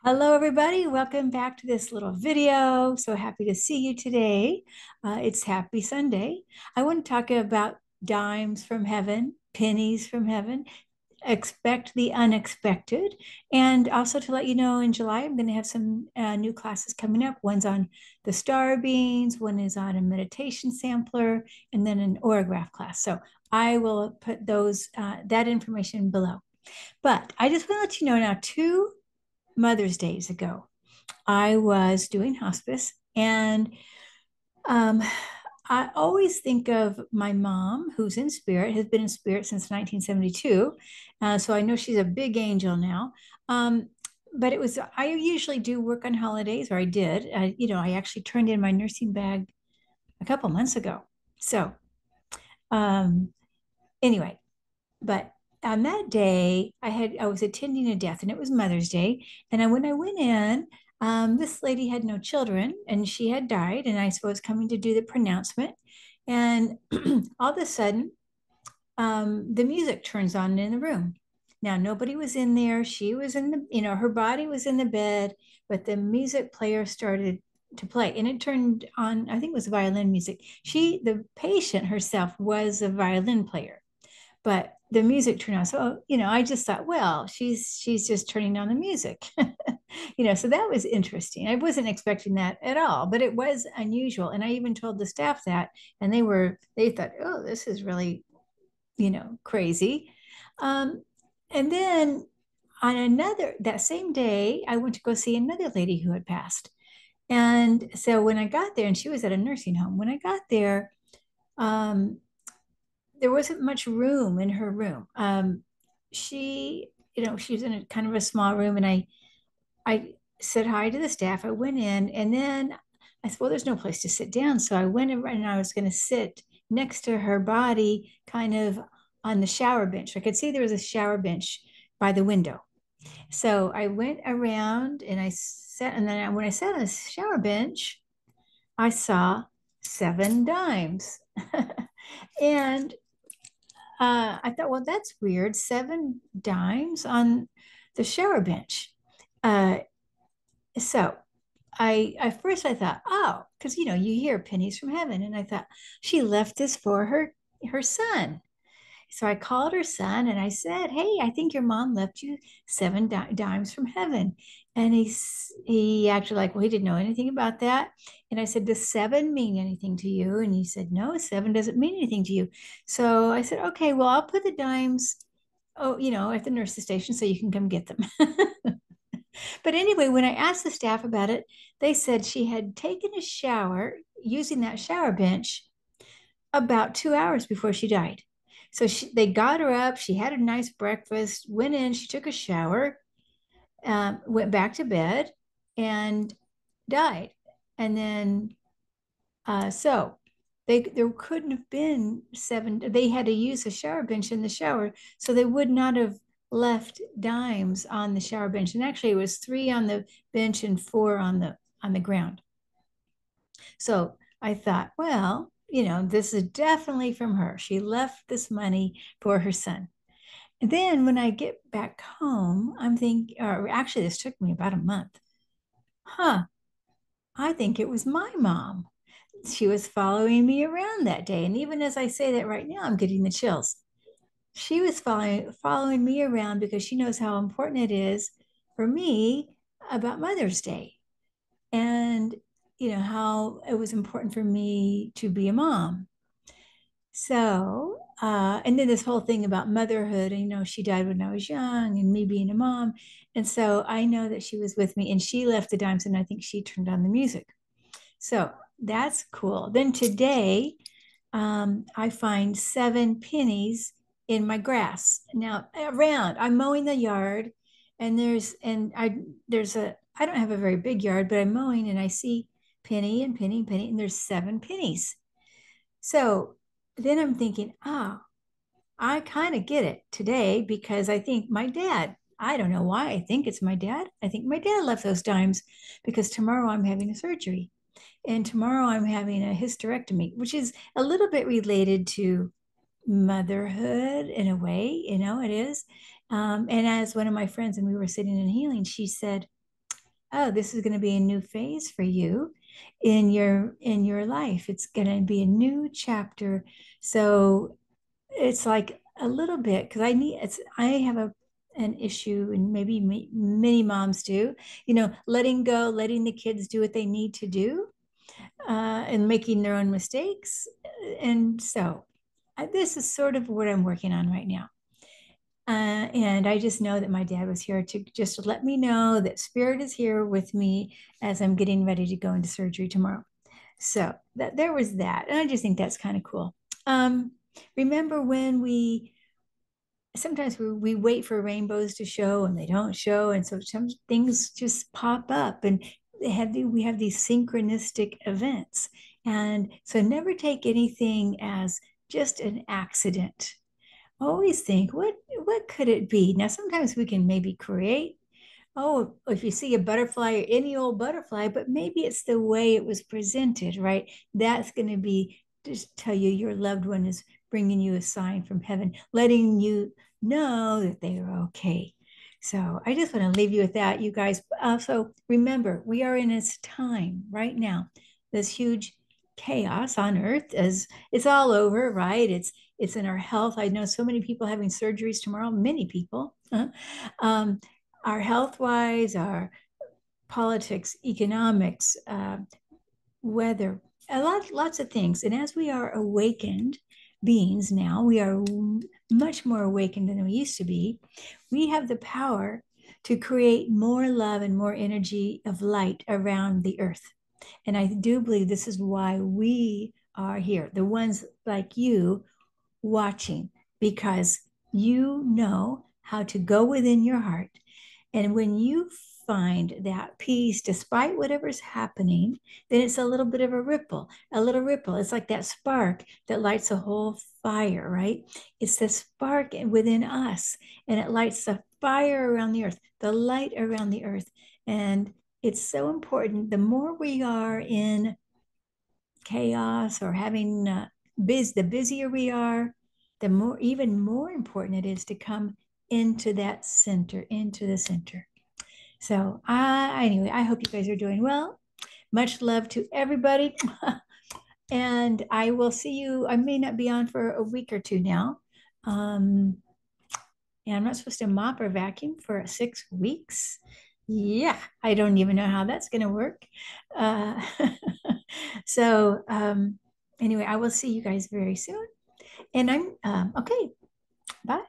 Hello, everybody. Welcome back to this little video. So happy to see you today. It's Happy Sunday. I want to talk about dimes from heaven, pennies from heaven, expect the unexpected. And also to let you know, in July, I'm going to have some new classes coming up. One's on the star beans, one is on a meditation sampler, and then an orograph class. So I will put that information below. But I just want to let you know now, Mother's Days ago, I was doing hospice, and um, I always think of my mom, who's in spirit, has been in spirit since 1972. So I know she's a big angel now. But I usually do work on holidays, or I did. I actually turned in my nursing bag a couple months ago. So, um, anyway, but on that day, I was attending a death, and it was Mother's Day. And when I went in, this lady had no children, and she had died. And I was coming to do the pronouncement, and all of a sudden, the music turns on in the room. Now nobody was in there. She was in her body was in the bed, but the music player started to play, and it turned on. I think it was violin music. The patient herself, was a violin player, but the music turned on. So, I just thought, well, she's just turning on the music. So that was interesting. I wasn't expecting that at all, but it was unusual. And I even told the staff that, and they thought, oh, this is really, crazy. Um, and then that same day, I went to go see another lady who had passed. And so when I got there, and she was at a nursing home, when I got there, um, there wasn't much room in her room. She was in a kind of a small room, and I said hi to the staff. I went in, and then I said, well, there's no place to sit down. So I went in, and I was going to sit next to her body, kind of on the shower bench. I could see there was a shower bench by the window. So I went around and I sat, and then when I sat on the shower bench, I saw 7 dimes. And I thought, well, that's weird. 7 dimes on the shower bench. Uh, so at first I thought, oh, because you hear pennies from heaven, and I thought she left this for her son. So I called her son and I said, hey, I think your mom left you 7 dimes from heaven. And he acted like, well, he didn't know anything about that. And I said, does 7 mean anything to you? And he said, no, 7 doesn't mean anything to you. So I said, okay, well, I'll put the dimes, at the nurse's station so you can come get them. But anyway, when I asked the staff about it, they said she had taken a shower using that shower bench about 2 hours before she died. So they got her up. She had a nice breakfast, went in, she took a shower, went back to bed, and died. And then, so there couldn't have been 7. They had to use a shower bench in the shower, so they would not have left dimes on the shower bench. And actually, it was 3 on the bench and 4 on the ground. So I thought, well, this is definitely from her. She left this money for her son. And then when I get back home, I'm thinking, or actually, this took me about a month. Huh, I think it was my mom. She was following me around that day. And even as I say that right now, I'm getting the chills. She was following me around because she knows how important it is for me about Mother's Day. And how it was important for me to be a mom. So, and then this whole thing about motherhood, and she died when I was young, and me being a mom. And so I know that she was with me, and she left the dimes, and I think she turned on the music. So that's cool. Then today, I find 7 pennies in my grass. Now I'm mowing the yard, and I don't have a very big yard, but I'm mowing, and I see penny and penny and penny, and there's 7 pennies. So then I'm thinking, I kind of get it today, because I think my dad, I don't know why I think it's my dad. I think my dad left those dimes, because tomorrow I'm having a surgery, and tomorrow I'm having a hysterectomy, which is a little bit related to motherhood in a way, it is. And as one of my friends, and we were sitting in healing, she said, oh, this is going to be a new phase for you in your life. It's going to be a new chapter. So it's like a little bit because I have an issue, and maybe many moms do, letting go, letting the kids do what they need to do, and making their own mistakes. And so this is sort of what I'm working on right now. And I just know that my dad was here to just let me know that spirit is here with me as I'm getting ready to go into surgery tomorrow. So that there was that. And I just think that's kind of cool. Um, remember when sometimes we wait for rainbows to show and they don't show. And so some things just pop up, and we have these synchronistic events. And so never take anything as just an accident. Always think, what could it be? Now, sometimes we can maybe create, oh, if you see a butterfly or any old butterfly, but maybe it's the way it was presented, right? That's going to be just tell you your loved one is bringing you a sign from heaven, letting you know that they are okay. So I just want to leave you with that, you guys. So remember, we are in this time right now, this huge chaos on earth, as it's all over, right? It's in our health. I know so many people having surgeries tomorrow, many people. Um, our health wise, our politics, economics, weather, lots of things. And as we are awakened beings now, we are much more awakened than we used to be. We have the power to create more love and more energy of light around the earth. And I do believe this is why we are here, the ones like you watching, because you know how to go within your heart. And when you find that peace, despite whatever's happening, then it's a little bit of a little ripple. It's like that spark that lights a whole fire, right? It's the spark within us, and it lights the fire around the earth, the light around the earth. And it's so important. The more we are in chaos or having the busier we are, the more, even more important it is to come into that center, into the center. So anyway, I hope you guys are doing well. Much love to everybody. And I will see you. I may not be on for a week or two now. And I'm not supposed to mop or vacuum for 6 weeks. Yeah, I don't even know how that's going to work. Uh, so, anyway, I will see you guys very soon. And I'm okay. Bye.